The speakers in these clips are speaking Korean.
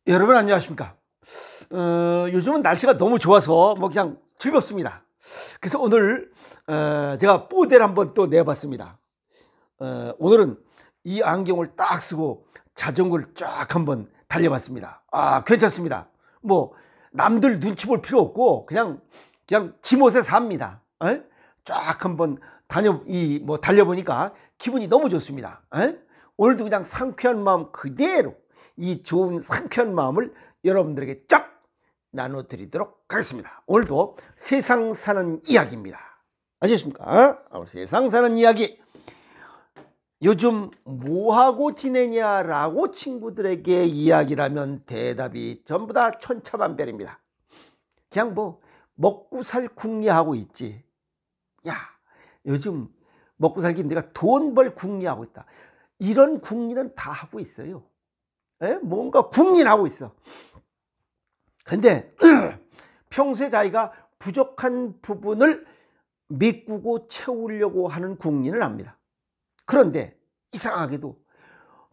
여러분 안녕하십니까? 요즘은 날씨가 너무 좋아서 그냥 즐겁습니다. 그래서 오늘 제가 모델 한번 또 내봤습니다. 오늘은 이 안경을 딱 쓰고 자전거를 쫙 한번 달려봤습니다. 괜찮습니다. 남들 눈치 볼 필요 없고 그냥 지멋에 삽니다. 쫙 한번 달려보니까 기분이 너무 좋습니다. 오늘도 그냥 상쾌한 마음 그대로 이 좋은 상쾌한 마음을 여러분들에게 쫙 나눠드리도록 하겠습니다. 오늘도 세상 사는 이야기입니다. 아시겠습니까? 오늘 세상 사는 이야기. 요즘 뭐하고 지내냐라고 친구들에게 이야기를 하면 대답이 전부 다 천차만별입니다. 그냥 먹고 살 궁리하고 있지. 야, 요즘 먹고 살기 힘드니까 돈 벌 궁리하고 있다. 이런 궁리는 다 하고 있어요. 뭔가 궁리를 하고 있어. 근데 평소에 자기가 부족한 부분을 메꾸고 채우려고 하는 궁리를 합니다. 그런데 이상하게도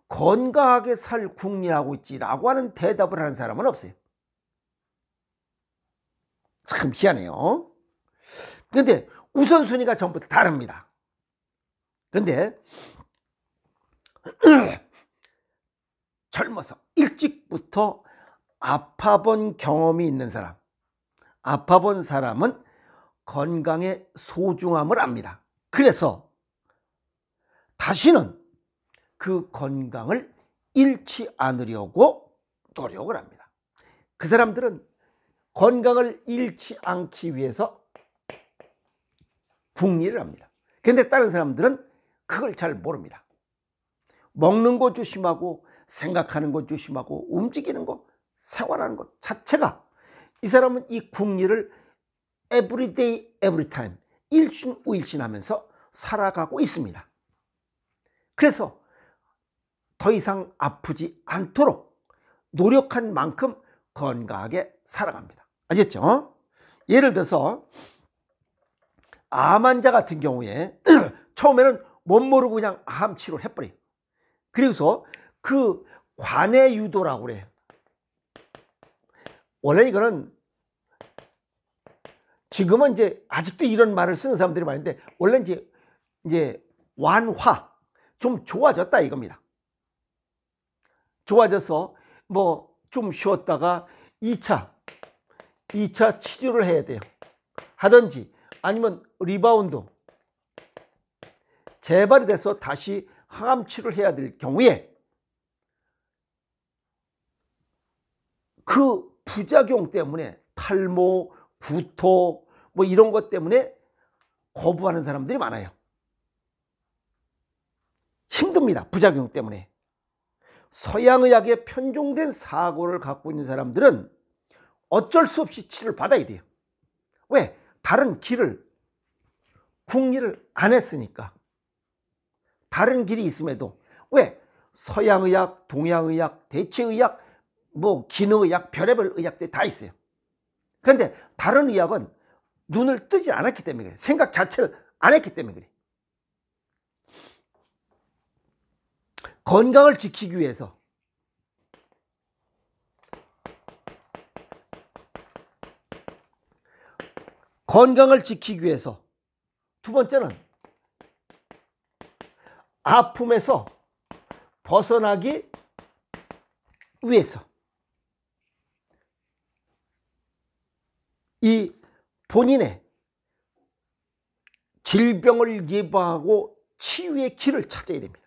건강하게 살 궁리하고 있지라고 하는 대답을 하는 사람은 없어요. 참 희한해요. 그런데 우선순위가 전부 다 다릅니다. 그런데 젊어서 일찍부터 아파본 경험이 있는 사람, 아파본 사람은 건강의 소중함을 압니다. 그래서 다시는 그 건강을 잃지 않으려고 노력을 합니다. 그 사람들은 건강을 잃지 않기 위해서 궁리를 합니다. 그런데 다른 사람들은 그걸 잘 모릅니다. 먹는 거 조심하고 생각하는 거 조심하고 움직이는 거 생활하는 것 자체가 이 사람은 이 궁리를 everyday everytime 일신우일신하면서 살아가고 있습니다. 그래서 더 이상 아프지 않도록 노력한 만큼 건강하게 살아갑니다. 아시겠죠? 예를 들어서 암 환자 같은 경우에 처음에는 못 모르고 그냥 암 치료를 해버려요. 그래서 그 관해 유도라고 그래요. 원래 이거는 지금은 아직도 이런 말을 쓰는 사람들이 많은데 원래 이제 완화 좀 좋아졌다 이겁니다. 좋아져서 좀 쉬었다가 2차 치료를 해야 돼요. 하든지 아니면 리바운드 재발이 돼서 다시 항암 치료를 해야 될 경우에 그 부작용 때문에 탈모, 구토 이런 것 때문에 거부하는 사람들이 많아요. 힘듭니다. 부작용 때문에. 서양의학에 편중된 사고를 갖고 있는 사람들은 어쩔 수 없이 치료를 받아야 돼요. 왜? 다른 궁리를 안 했으니까. 다른 길이 있음에도 왜? 서양의학, 동양의학, 대체의학, 기능의학, 별의별 의학들이 다 있어요. 그런데 다른 의학은 눈을 뜨지 않았기 때문에 그래. 생각 자체를 안 했기 때문에 그래. 건강을 지키기 위해서 두 번째는 아픔에서 벗어나기 위해서 이 본인의 질병을 예방하고 치유의 길을 찾아야 됩니다.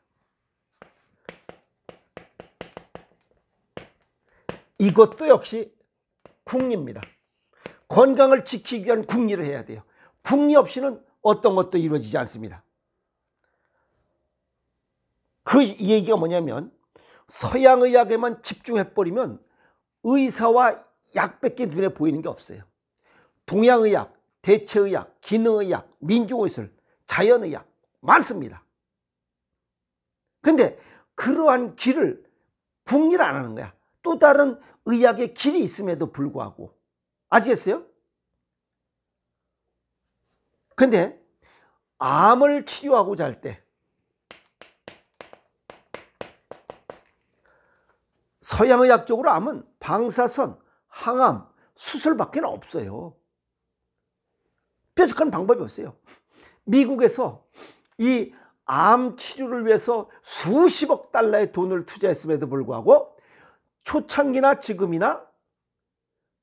이것도 역시 궁리입니다. 건강을 지키기 위한 궁리를 해야 돼요. 궁리 없이는 어떤 것도 이루어지지 않습니다. 이 얘기가 뭐냐면 서양의학에만 집중해버리면 의사와 약밖에 눈에 보이는 게 없어요. 동양의학, 대체의학, 기능의학, 민중의술, 자연의학 많습니다. 근데 그러한 길을 궁리를 안 하는 거야. 또 다른 의학의 길이 있음에도 불구하고. 아시겠어요? 근데 암을 치료하고자 할 때 서양의학적으로 암은 방사선, 항암, 수술밖에 없어요. 뾰족한 방법이 없어요. 미국에서 이 암 치료를 위해서 수십억 달러의 돈을 투자했음에도 불구하고 초창기나 지금이나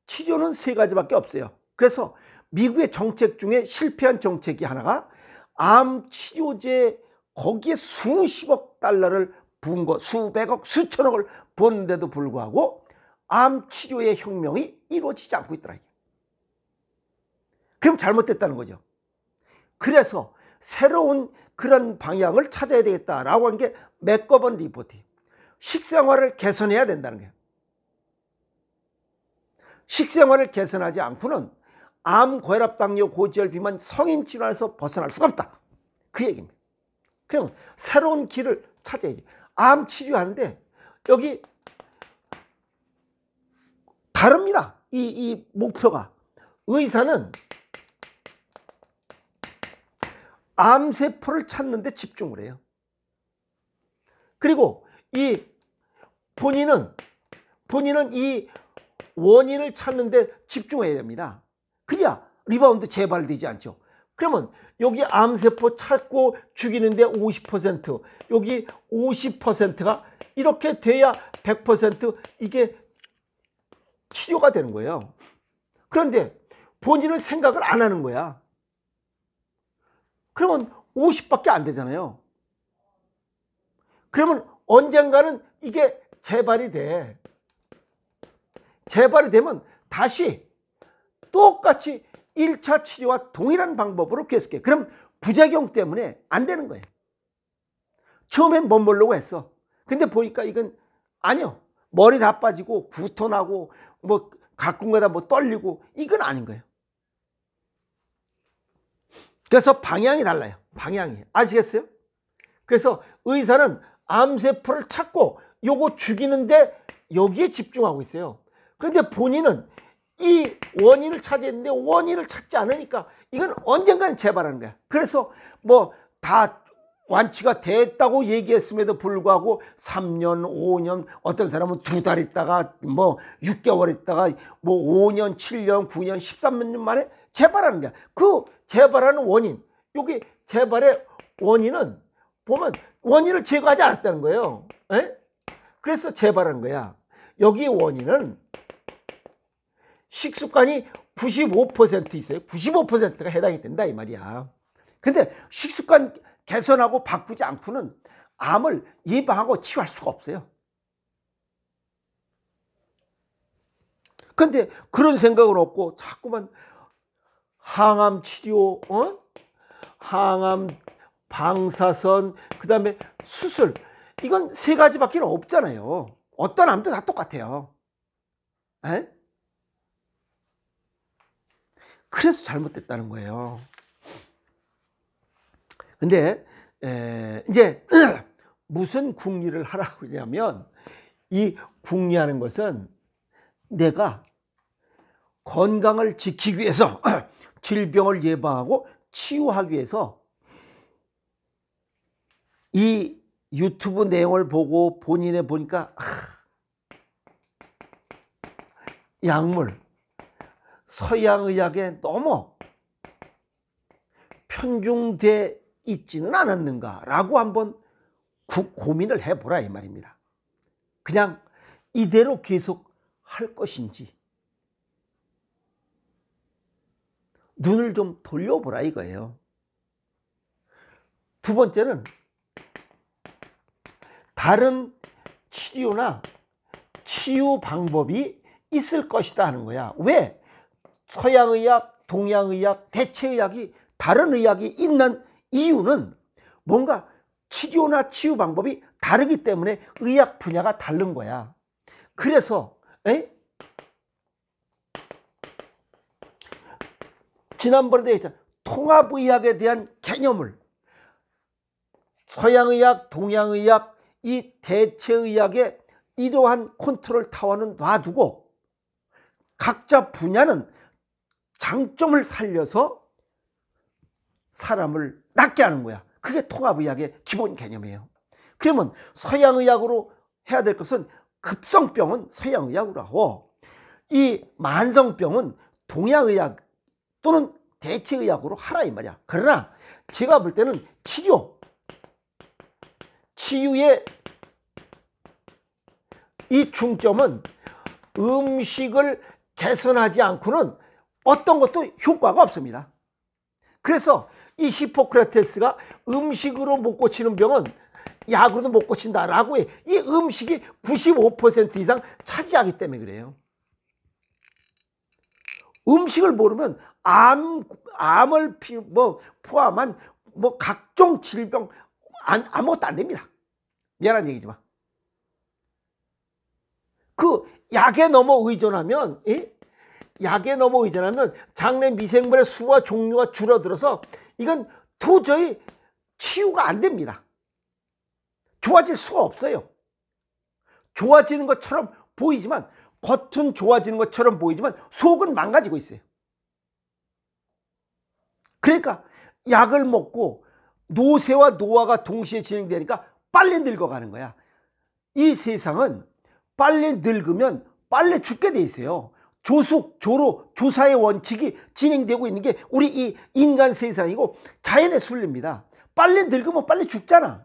치료는 세 가지밖에 없어요. 그래서 미국의 정책 중에 실패한 정책이 하나가 암 치료제, 거기에 수십억 달러를 부은 거, 수백억, 수천억을 부었는데도 불구하고 암 치료의 혁명이 이루어지지 않고 있더라. 그럼 잘못됐다는 거죠. 그래서 새로운 그런 방향을 찾아야 되겠다라고 한 게 맥거번 리포트. 식생활을 개선해야 된다는 거예요. 식생활을 개선하지 않고는 암, 고혈압, 당뇨, 고지혈, 비만, 성인 질환에서 벗어날 수가 없다. 그 얘기입니다. 그러면 새로운 길을 찾아야지. 암 치료하는데 여기 다릅니다. 이 목표가. 의사는 암세포를 찾는 데 집중을 해요. 그리고 이 본인은 이 원인을 찾는 데 집중해야 됩니다. 그래야 리바운드 재발되지 않죠. 그러면 여기 암세포 찾고 죽이는데 50%, 여기 50%가 이렇게 돼야 100% 이게 치료가 되는 거예요. 그런데 본인은 생각을 안 하는 거야. 그러면 50밖에 안 되잖아요. 그러면 언젠가는 이게 재발이 돼. 재발이 되면 다시 똑같이 1차 치료와 동일한 방법으로 계속해. 그럼 부작용 때문에 안 되는 거예요. 처음엔 못 모르려고 했어. 근데 보니까 이건 아니요. 머리 다 빠지고 구토나고 뭐 가끔가다 뭐 떨리고 이건 아닌 거예요. 그래서 방향이 달라요. 방향이. 아시겠어요? 그래서 의사는 암세포를 찾고 요거 죽이는데 여기에 집중하고 있어요. 그런데 본인은 이 원인을 찾았는데 원인을 찾지 않으니까 이건 언젠가는 재발하는 거야. 그래서 뭐 다 완치가 됐다고 얘기했음에도 불구하고 3년, 5년, 어떤 사람은 2달 있다가 뭐 6개월 있다가 뭐 5년, 7년, 9년, 13년 만에 재발하는 거야. 그 재발하는 원인, 여기 재발의 원인은 보면 원인을 제거하지 않았다는 거예요. 에? 그래서 재발하는 거야. 여기 원인은 식습관이 95% 있어요. 95%가 해당이 된다 이 말이야. 근데 식습관 개선하고 바꾸지 않고는 암을 예방하고 치유할 수가 없어요. 근데 그런 생각은 없고 자꾸만 항암 치료, 항암, 방사선, 그 다음에 수술, 이건 세 가지밖에 없잖아요. 어떤 암도 다 똑같아요. 에? 그래서 잘못됐다는 거예요. 근데 이제 무슨 궁리를 하라고 하냐면, 이 궁리하는 것은 내가 건강을 지키기 위해서 질병을 예방하고 치유하기 위해서 이 유튜브 내용을 보고 본인에 보니까 약물, 서양의학에 너무 편중돼 있지는 않았는가라고 한번 고민을 해보라 이 말입니다. 그냥 이대로 계속 할 것인지 눈을 좀 돌려보라 이거예요. 두 번째는 다른 치료나 치유 방법이 있을 것이다 하는 거야. 왜? 서양의학, 동양의학, 대체의학이 다른 의학이 있는 이유는 뭔가 치료나 치유 방법이 다르기 때문에 의학 분야가 다른 거야. 그래서 지난번에도 얘기했잖아. 통합의학에 대한 개념을 서양의학, 동양의학, 이 대체의학의 이러한 컨트롤 타워는 놔두고 각자 분야는 장점을 살려서 사람을 낫게 하는 거야. 그게 통합의학의 기본 개념이에요. 그러면 서양의학으로 해야 될 것은 급성병은 서양의학으로 하고 이 만성병은 동양의학 또는 대체의학으로 하라 이 말이야. 그러나 제가 볼 때는 치유의 이 중점은 음식을 개선하지 않고는 어떤 것도 효과가 없습니다. 그래서 이 히포크라테스가 음식으로 못 고치는 병은 약으로도 못 고친다라고 해. 이 음식이 95% 이상 차지하기 때문에 그래요. 음식을 모르면 암을 포함한 각종 질병 아무것도 안 됩니다. 미안한 얘기지만. 그 약에 너무 의존하면 장내 미생물의 수와 종류가 줄어들어서 이건 도저히 치유가 안 됩니다. 좋아질 수가 없어요. 좋아지는 것처럼 보이지만, 겉은 좋아지는 것처럼 보이지만 속은 망가지고 있어요. 그러니까 약을 먹고 노쇠와 노화가 동시에 진행되니까 빨리 늙어가는 거야. 이 세상은 빨리 늙으면 빨리 죽게 돼 있어요. 조숙, 조로, 조사의 원칙이 진행되고 있는 게 우리 이 인간 세상이고 자연의 순리입니다. 빨리 늙으면 빨리 죽잖아.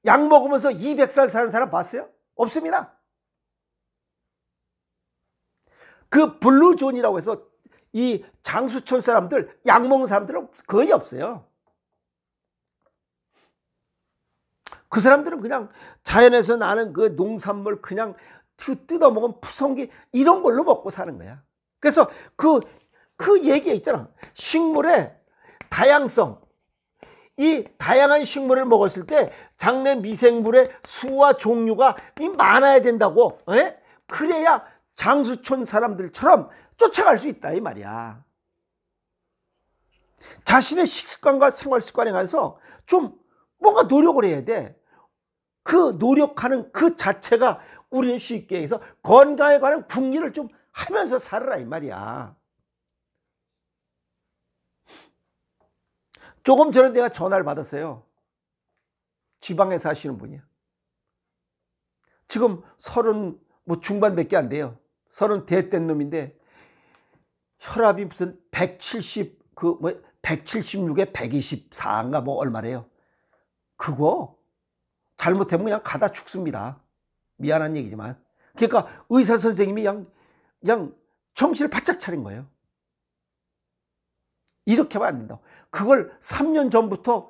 약 먹으면서 200살 사는 사람 봤어요? 없습니다. 그 블루존이라고 해서 이 장수촌 사람들, 약 먹는 사람들은 거의 없어요. 그 사람들은 그냥 자연에서 나는 그 농산물 그냥 뜯어먹은 푸성기 이런 걸로 먹고 사는 거야. 그래서 그 얘기가 있잖아. 식물의 다양성. 이 다양한 식물을 먹었을 때 장내 미생물의 수와 종류가 많아야 된다고. 그래야 장수촌 사람들처럼 쫓아갈 수 있다 이 말이야. 자신의 식습관과 생활습관에 관해서 좀 뭔가 노력을 해야 돼. 그 노력하는 그 자체가 우리는 쉽게 해서 건강에 관한 궁리를 좀 하면서 살아라 이 말이야. 조금 전에 내가 전화를 받았어요. 지방에 사시는 분이야. 지금 30 중반밖에 안 돼요. 30대 된 놈인데 혈압이 무슨 176에 124인가 얼마래요. 그거 잘못하면 그냥 가다 죽습니다. 미안한 얘기지만. 그러니까 의사 선생님이 그냥 정신을 바짝 차린 거예요. 이렇게 하면 안 된다. 그걸 3년 전부터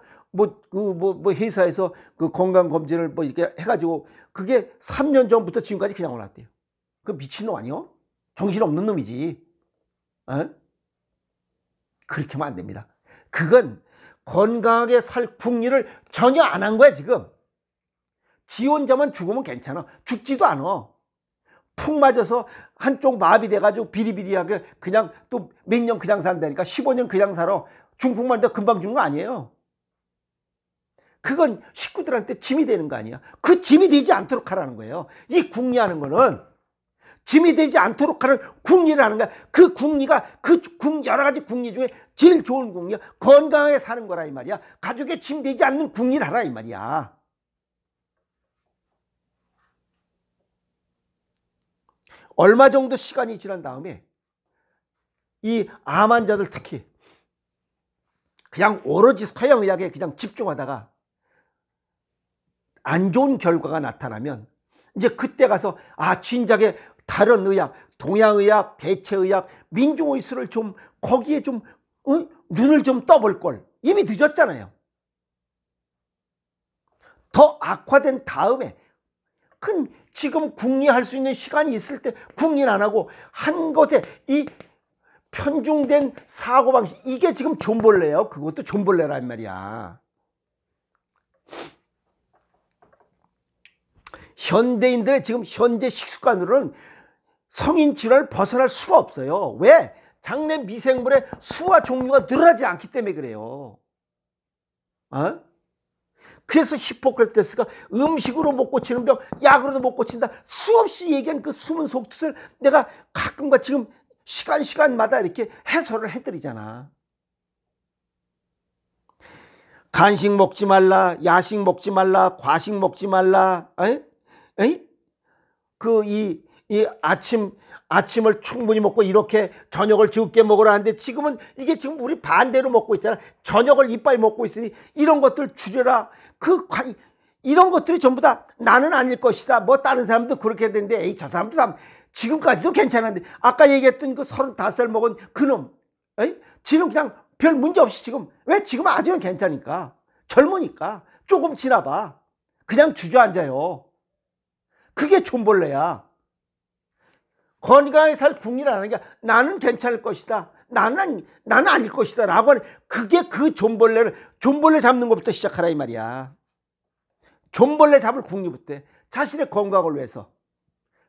회사에서 그 건강검진을 이렇게 해가지고 그게 3년 전부터 지금까지 그냥 올랐대요. 그 미친놈 아니요? 정신없는 놈이지. 그렇게 하면 안 됩니다. 그건 건강하게 살 궁리를 전혀 안 한 거야 지금. 지 혼자만 죽으면 괜찮아. 죽지도 않아. 푹 맞아서 한쪽 마비 돼가지고 비리비리하게 그냥 또 몇 년 그냥 산다니까. 15년 그냥 살아. 중풍 맞는데 금방 죽는 거 아니에요. 그건 식구들한테 짐이 되는 거 아니야. 그 짐이 되지 않도록 하라는 거예요. 이 궁리하는 거는 짐이 되지 않도록 하는 궁리를 하는 거야. 그 궁리가 여러 가지 궁리 중에 제일 좋은 궁리야. 건강하게 사는 거라 이 말이야. 가족에 짐 되지 않는 궁리를 하라 이 말이야. 얼마 정도 시간이 지난 다음에 이 암 환자들 특히 그냥 오로지 서양의학에 그냥 집중하다가 안 좋은 결과가 나타나면 이제 그때 가서 진작에 다른 의학, 동양의학, 대체의학, 민중의술을 좀 거기에 좀 눈을 좀 떠볼 걸. 이미 늦었잖아요. 더 악화된 다음에 지금 궁리할 수 있는 시간이 있을 때 궁리를 안 하고 한 것에 이 편중된 사고방식, 이게 지금 존벌레예요. 그것도 존벌레란 말이야. 현대인들의 지금 현재 식습관으로는 성인 질환을 벗어날 수가 없어요. 왜? 장내 미생물의 수와 종류가 늘어나지 않기 때문에 그래요. 그래서 히포크라테스가 음식으로 못 고치는 병, 약으로도 못 고친다. 수없이 얘기한 그 숨은 속뜻을 내가 가끔과 지금 시간마다 이렇게 해설을 해드리잖아. 간식 먹지 말라, 야식 먹지 말라, 과식 먹지 말라. 이 아침을 충분히 먹고 이렇게 저녁을 적게 먹으라 하는데 지금은 이게 지금 우리 반대로 먹고 있잖아. 저녁을 이빨 먹고 있으니 이런 것들 줄여라. 이런 것들이 전부 다 나는 아닐 것이다. 뭐 다른 사람도 그렇게 되는데 에이 저 사람도 지금까지도 괜찮은데 아까 얘기했던 그 35살 먹은 그놈 지금 그냥 별 문제 없이 왜 지금 아직은 괜찮으니까 젊으니까 조금 지나봐. 그냥 주저앉아요. 그게 존벌레야. 건강하게 살 궁리라는 게 나는 괜찮을 것이다. 나는 아닐 것이다. 라고 하는 그게 그 존벌레 잡는 것부터 시작하라 이 말이야. 존벌레 잡을 궁리부터 자신의 건강을 위해서.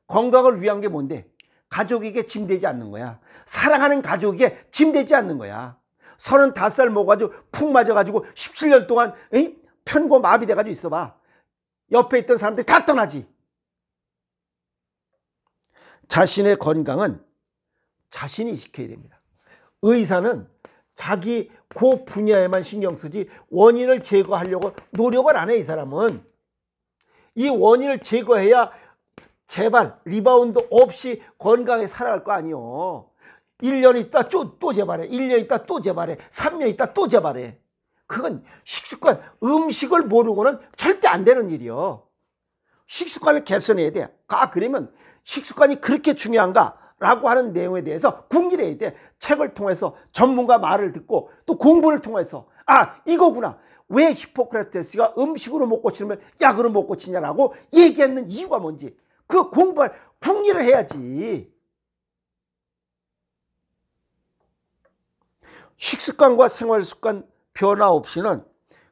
건강을 위한 게 뭔데? 가족에게 짐되지 않는 거야. 사랑하는 가족에게 짐되지 않는 거야. 35살 먹어가지고 푹 맞아가지고 17년 동안 편고 마비돼가지고 있어봐. 옆에 있던 사람들이 다 떠나지. 자신의 건강은 자신이 지켜야 됩니다. 의사는 자기 그 분야에만 신경 쓰지 원인을 제거하려고 노력을 안 해. 이 사람은 이 원인을 제거해야 재발, 리바운드 없이 건강하게 살아갈 거 아니요. 1년 있다 또 재발해. 1년 있다 또 재발해. 3년 있다 또 재발해. 그건 식습관, 음식을 모르고는 절대 안 되는 일이요. 식습관을 개선해야 돼. 그러면 식습관이 그렇게 중요한가? 라고 하는 내용에 대해서 궁리를 해야 돼. 책을 통해서 전문가 말을 듣고 또 공부를 통해서 이거구나. 왜 히포크라테스가 음식으로 못 고치면 약으로 못 고치냐라고 얘기했는 이유가 뭔지 그 궁리를 해야지. 식습관과 생활습관 변화 없이는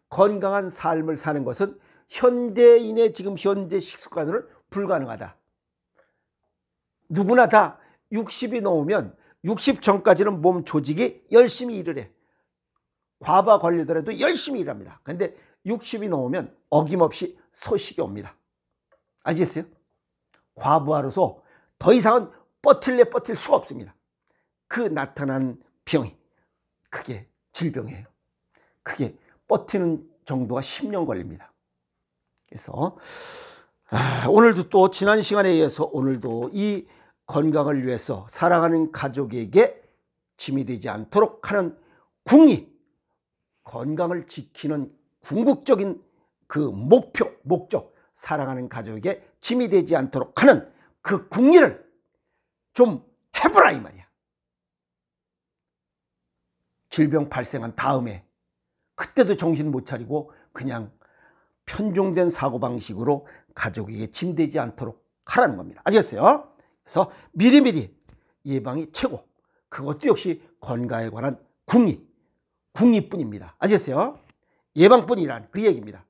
건강한 삶을 사는 것은 현대인의 지금 현재 식습관으로는 불가능하다. 누구나 다 60이 넘으면 60 전까지는 몸 조직이 열심히 일을 해. 과부 걸리더라도 열심히 일합니다. 그런데 60이 넘으면 어김없이 소식이 옵니다. 아시겠어요? 과부하로서 더 이상은 버틸 수가 없습니다. 그 나타난 병이 그게 질병이에요. 그게 버티는 정도가 10년 걸립니다. 그래서 오늘도 또 지난 시간에 이어서 오늘도 이 건강을 위해서 사랑하는 가족에게 짐이 되지 않도록 하는 궁리, 건강을 지키는 궁극적인 그 목적, 사랑하는 가족에게 짐이 되지 않도록 하는 그 궁리를 좀 해보라 이 말이야. 질병 발생한 다음에 그때도 정신 못 차리고 그냥 편중된 사고방식으로 가족에게 짐되지 않도록 하라는 겁니다. 아시겠어요? 그래서 미리미리 예방이 최고. 그것도 역시 건강에 관한 궁리뿐입니다. 아시겠어요? 예방뿐이란 그 얘기입니다.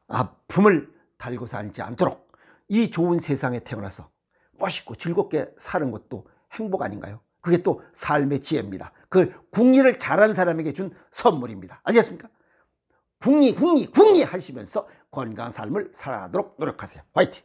아픔을 달고서 앉지 않도록 이 좋은 세상에 태어나서 멋있고 즐겁게 사는 것도 행복 아닌가요? 그게 또 삶의 지혜입니다. 그 궁리를 잘한 사람에게 준 선물입니다. 아시겠습니까? 궁리 하시면서 건강한 삶을 살아가도록 노력하세요. 화이팅!